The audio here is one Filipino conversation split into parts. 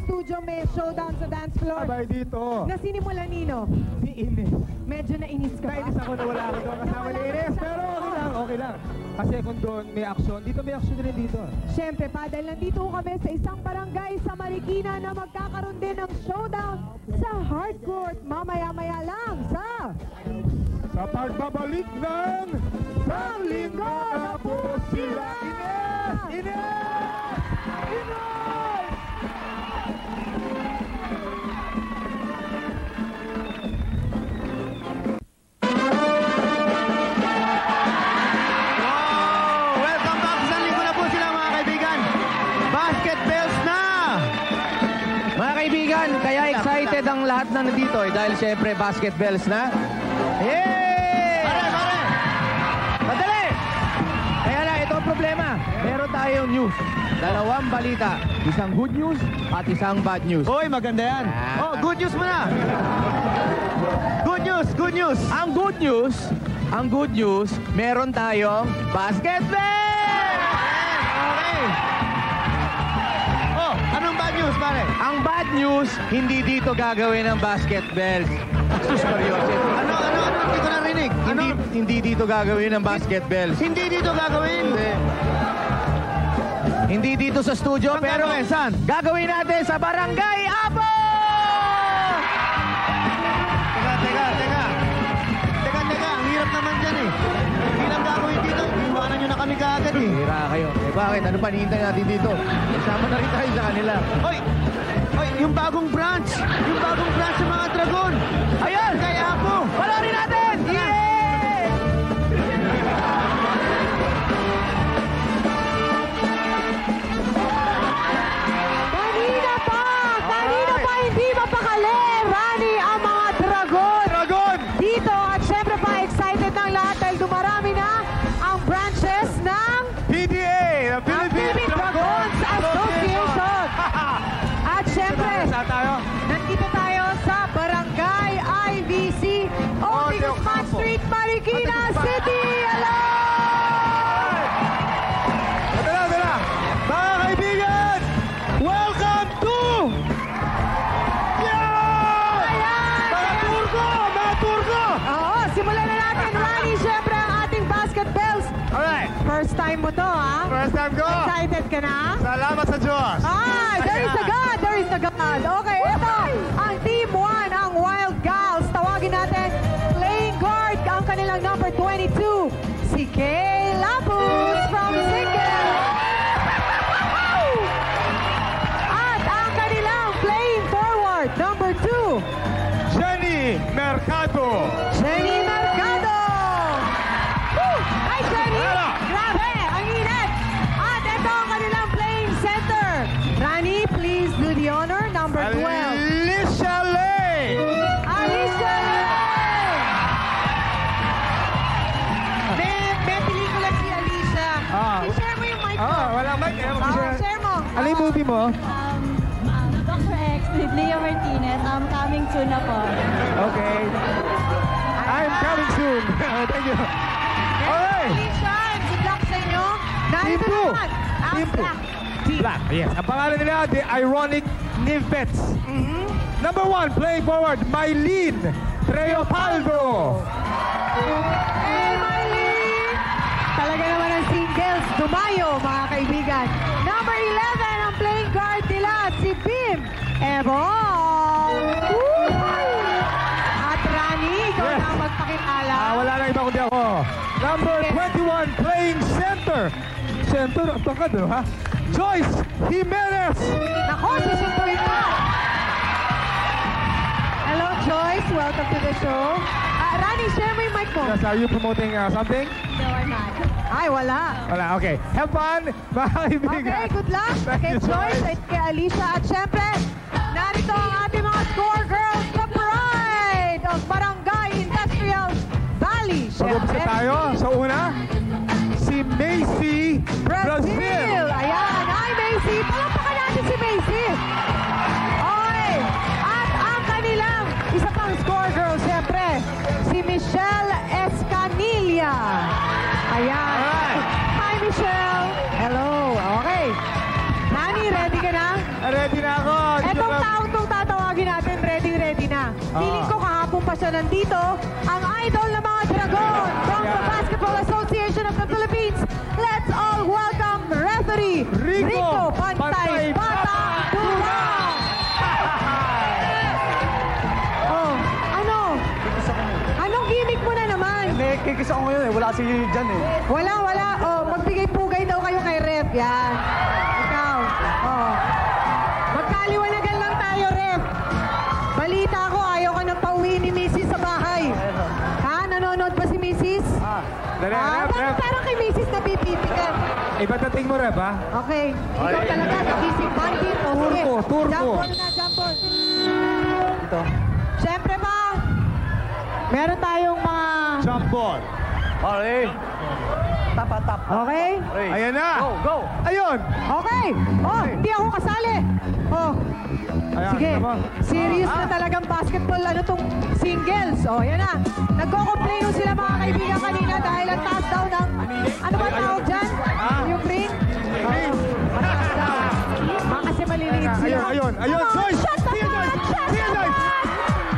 studio may showdown sa dance floor. Abay dito. Nasinimula, Nino? Si Ines. Medyo nainis ka ba? Nainis ako na wala ako doon kasama ni Ines. Pero okay lang. Kasi kung doon may aksyon, dito may aksyon din dito. Siyempre pa, dahil nandito kami sa isang barangay sa Marikina na magkakaroon din ng showdown sa hardcourt. Mamaya-maya lang sa pagbabalik ng Sanglinggo na po sila. Ines! Ines! Ines! Welcome back sa Sanglinggo na po sila, mga kaibigan. Basket bells na! Mga kaibigan, kaya excited ang lahat na nandito dahil syempre basket bells na. Yay! Pare! Madali! Kaya na, ito ang problema. Meron tayong news. Dalawang balita. Isang good news at isang bad news. Oy, maganda yan. Oh, good news muna. Good news, good news. Ang good news, meron tayong basket bell! Okay. Oh, anong bad news, pare? Ang bad news, hindi dito gagawin ang basket bells. Sus, Mariosep. Ano? Hindi ko narinig. Hindi dito gagawin ang basket bells. Hindi dito gagawin? Hindi dito sa studio, pero saan? Gagawin natin sa Barangay Apo! Teka. Ang hirap naman dyan eh. Hindi lang gagawin dito. Iwanan nyo na kami kaagad eh. Hira kayo. Eh bakit? Ano pa nihintay natin dito? Kasama na rin tayo sa kanila. Hoy! Yung bagong branch! Yung bagong branch sa mga dragon! Ayun! Kay Apo! Palorin natin! Yeah! Kanina pa hindi mapakali, Rani, ang mga dragon! Dito, at syempre pa, excited ng lahat dahil dumarami na ang branches ng PDA, Philippine Dragons Association. At syempre, nandito tayo sa Barangay IVC, Otigman Street, Marikina City. Hello! Tara! Mga kaibigan! Welcome to... Mga turko! Oo, simulan na natin, Rani. Syempre, ang ating basket bells. Alright. First time mo to, ha? First time ko. Excited ka na? Salamat sa Diyos. There is a God! Okay, ito ang Team 1, ang Wild Gals. Tawagin natin, playing guard, ang kanilang number 22, si Kay Lapus from Single. At ang kanilang playing forward, number 2, Jenny Mercado. Hi, Jenny! Grabe, ang init! At ito ang kanilang playing center. Rani, please do the honor, number 12. Alicia Lay. May pelikula si Alicia. I-share mo yung mic mo. Walang mic. Share mo. Ano yung movie mo? Dr. X with Leo Martinez. Coming soon na po. Okay. I'm coming soon. Thank you. Alright. Alicia, good luck sa inyo. Team 2. Black. Yes. Ang pangalan nila, The Ironic Nivets. Number 1, playing forward, Mylene Treopaldo. Hey, Marlene! Talaga naman ang singles. Dumayo, mga kaibigan. Number 11, ang playing guard nila, si Bim Ebong. At Rani, ikaw na ang magpakilala. Wala na iba kundi ako. Number 21, playing center. Center, ang tangkad, ha? Joyce Jimenez. Nako, susunduin pa. Hello, Joyce. Welcome to the show. Rani, share mo yung mic mo. Yes, are you promoting something? No, I'm not. Ay, wala. Okay. Have fun, mga kaibigan. Okay, good luck Thank kay you, Joyce at kay Alicia. At syempre, narito ang ating mga score girls, the pride of Barangay Industrial Valley. Mag-umpisa tayo sa una, si Macy Brazil. Ayan, hi Macy. Palampakan natin si Macy. Okay. At ang kanilang isa pang score girl, syempre, si Michelle Escanilla. Ayan. Alright. Hi Michelle. Hello. Okay. Nani, ready ka na? Ready na ako. Ito Feeling ko kahapon pa siya nandito. Ang idol ng mga Dragon from the Basketball Association of the Philippines. Let's all welcome referee Rico Pantay Bata Durang. Oh, ano? Anong gimmick mo na naman? Hindi, kikis ako ngayon eh. Wala si Jan eh. Wala. Oh, magbigay-pugay daw kayo kay Ref. Yan. Ikaw. Oh. Magkaliwanagan lang tayo, Ref. Balita ko, ayaw ka nang pauwi ni Mrs. sa bahay. Ha? Nanonood pa si Mrs.? Dali, Ref. Parang kay Mrs. napipipi ka. Iba dating mo, Ref, ha? Okay. Ikaw talaga, nakisig bandit. O, sige. Turbo. Jump ball na, jump ball. Ito. Siyempre ba, meron tayong mga... Jump ball. Okay. Tap. Okay? Ayan na. Go. Ayun. Okay. Oh, hindi ako kasali. Oh. Ayan, Sige. naman. Serious na talagang basketball. Ano tong singles? Oh, yan na. Nagko-complain nun sila mga kaibigan kanina dahil ang taas daw ng... Ano ba tawag dyan? Yung ring? Ring. Mataas daw. Kasi maliliit sila. Ayun. Come on, Joyce. shot the Sige, shot! Joyce. Shot Sige, the Joyce. shot!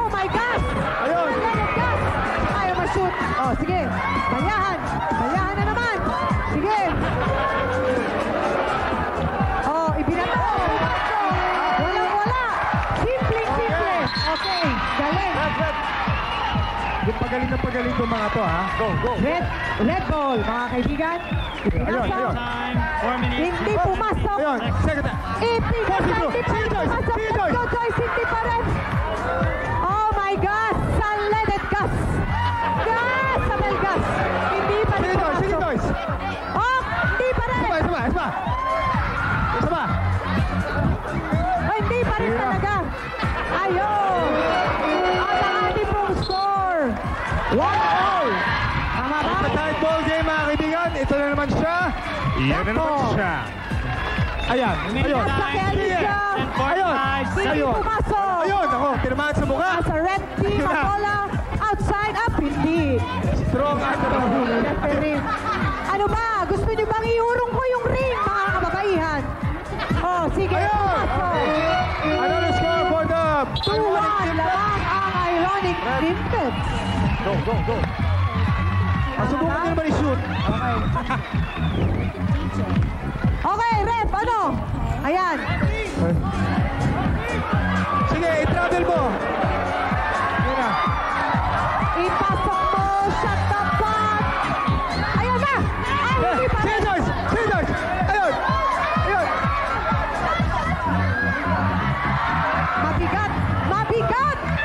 Oh my God! Ayun. Gas! Ayaw ma-shoot. Oh, sige. Bayahan na naman. Sige. Oh, ibinato. Walang-wala. Simple. Okay, galing. Yung pagaling itong mga to, ha? Go. Red ball, mga kaibigan. Ayun. Hindi pumasok. Ayun. Second. Hindi pumasok. Go, Joyce, hindi pa rin. Oh my God, Sunleaded gas. Sabel gas. Hindi pa rin Sige, pumasok. Joyce. Oh, hindi pa rin. Isa ba? Oh, hindi pa rin talaga. Ayun. At ang ating pong score. 1-0. Tama ba? Sa tight ball game, mga kaibigan. Ito na naman siya. Yan na naman siya. Ayun. Nasa Kelly siya. Hindi pumasok. Ayun. Ako, tinamaan sa mukha. Sa red team, Ayun na. ang bola. Outside up, hindi. Strong underhook. Referee. Ano ba? Gusto niyo bang iurong ko yung ring, mga kababaihan? Oh, sige. Ayun. Pumasok. Another score for the 2-1. Lamang ang Ironic Limpets. Go. Subukan nyo naman i-shoot. Okay, ref, ano? Ayan. Sige, i-travel mo. Yan na. Ipasok mo, shot the pot. Ayan na. Ay, hindi pa Sige, rin. Joyce. Ayun.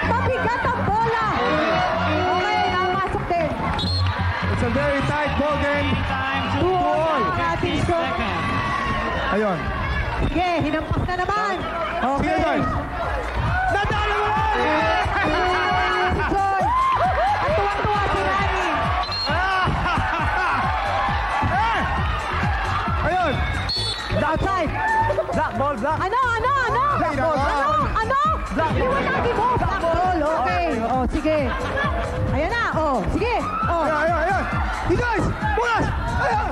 Mabigat ang bola. Okay, napasok din. It's a very tight ball game. 2-all ang ating score. Ayun. Sige, hinampas na naman. Sige, Okay. Joyce. Nadali mo na! Si Joy. At tuwang-tuwa si Nani. Ayun. Outside. Black ball. Ano? Black ball. Ano? Liwanagin mo. Black ball. Okay. Oh, sige. Ayan na. Oh, sige. Oh. Ayun. Si Joyce! Bukas! Ayun!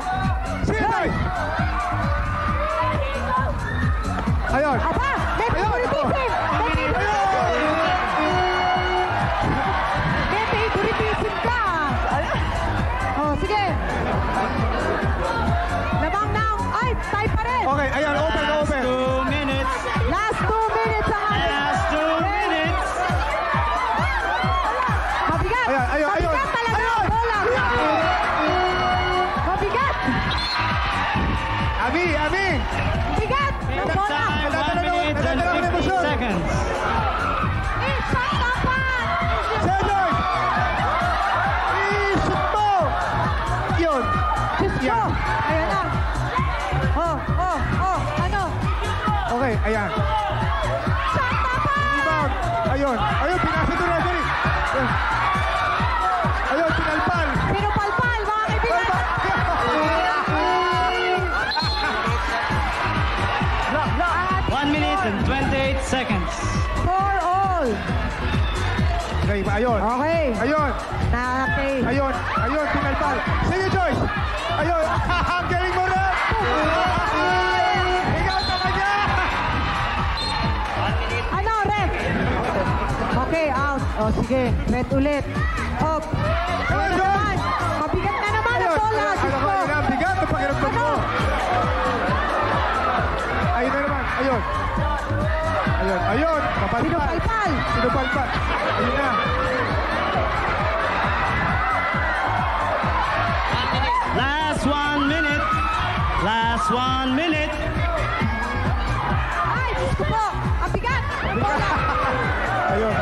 Sige, Joyce! Ayun. Aba, may favoritism. May favoritism ka. Oh, sige. Labang na. Ay, tie pa rin. Okay, ayun. Open. Last 2 minutes ang ating. Mabigat. Ayun. Mabigat talaga ang bola. Mabigat. Abi! Bigat. Ang bola. Nadadala ng emosyon. Shot the pot. Sige, Joyce! I-shoot mo! Yun. Diyos ko. Ayan na. Oh. Ano? Okay, ayan. Shot the pot. Rebound. Ayun, pinasa doon referee. Ayun, pinalpal. Pinupalpal, mga kaibigan. Black. 1 minute and 28 seconds. 4-all. Okay, ayun. Okay. Ayun, Okay. pinalpal. Sige, Joyce. Ayun, ang galing mo na. Ikaw talaga. Ano, ref? Okay, out. O, sige. Red ulit. O, Ayun, ano naman? Mabigat na naman ang bola. Diyos Ano ko. ka nila? Bigat ang pakiramdam mo. Ayun na naman. Ayun. Ayun. Ayun. Kapalpal. Pinupalpal. Pinupalpal. Ayun na. Last 1 minute. Last 1 minute. Ay, Diyos ko po. Ang bigat. Ang bola. Ayun.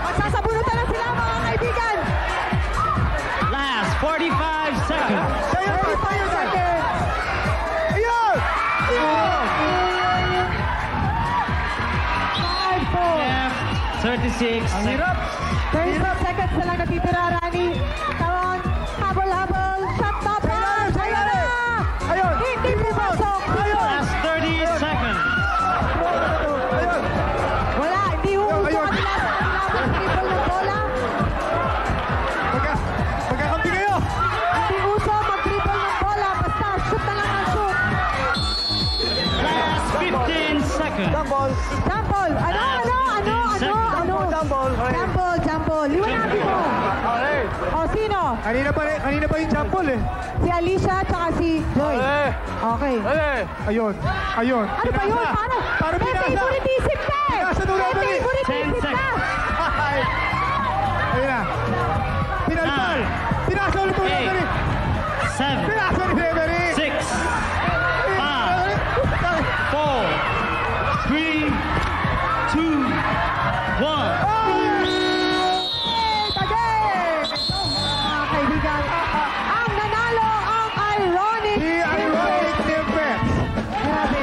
Magsasabunutan na sila mga kaibigan. Last 45 seconds. Sa'yo pa. 35 seconds. Ayun. Ayun. 5, 4. Left 36 Ang seconds. hirap. 36 seconds na lang natitira, Rani. Come on. Habol-habol. Shot top. Sa'yo na. Ayun. Hindi pumasok. Last 30 seconds. Ayun. Wala. Hindi uuso Ayun. kanila sa kanila. Triple ng bola. Magkakampi kayo. Hindi uso mag-triple ng bola. Basta shoot na lang ang shoot. Last 15 seconds. Dumbbell. Jumble. Ano? Jumble. Liwanagin mo. Okay. O, sino? Kanina pa yung jumble eh. Si Alicia tsaka si Joy. Okay. Okay. Okay. Ayun. Ayun. Ano ba yun? Paano? Paano May pinasa? favoritism ka eh! Pinasa daw May natin eh. favoritism 10 ka! seconds. Ayun na. Pinalpal. Pinasa ulit po natin eh. 7, Pinasa ni Reverie. 6, 5, 4, 3, 2, 1. Tagay! Mga kaibigan, ang nanalo ang Ironic. The Ironic Nimbets. Grabe.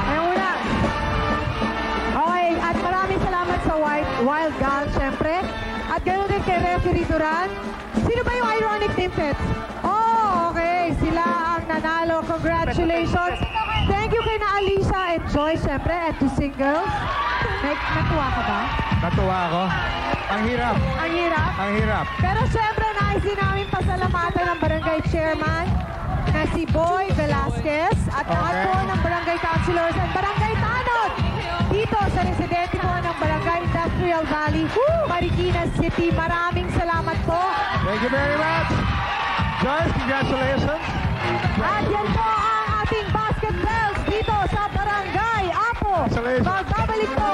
Ayun muna. Okay, at maraming salamat sa Wild Gal, syempre. At ganoon din kay Referee Duran. Sino ba yung Ironic Nimbets? Oh, okay. Sila ang nanalo. Congratulations. Thank you kay na Alicia and Joy, syempre, at to singles. Natuwa ka ba? Natuwa ako. Ang hirap. Ang hirap. Ang hirap. Pero syempre, nais din namin pasalamatan ng barangay chairman na si Boy Velasquez at lahat Okay. po ng barangay councilors at barangay tanod dito sa residente po ng barangay Industrial Valley, Marikina City. Maraming salamat po. Thank you very much. Joyce, congratulations. At yan po ang ating basketballs dito sa barangay Apo. Congratulations. Magbabalik po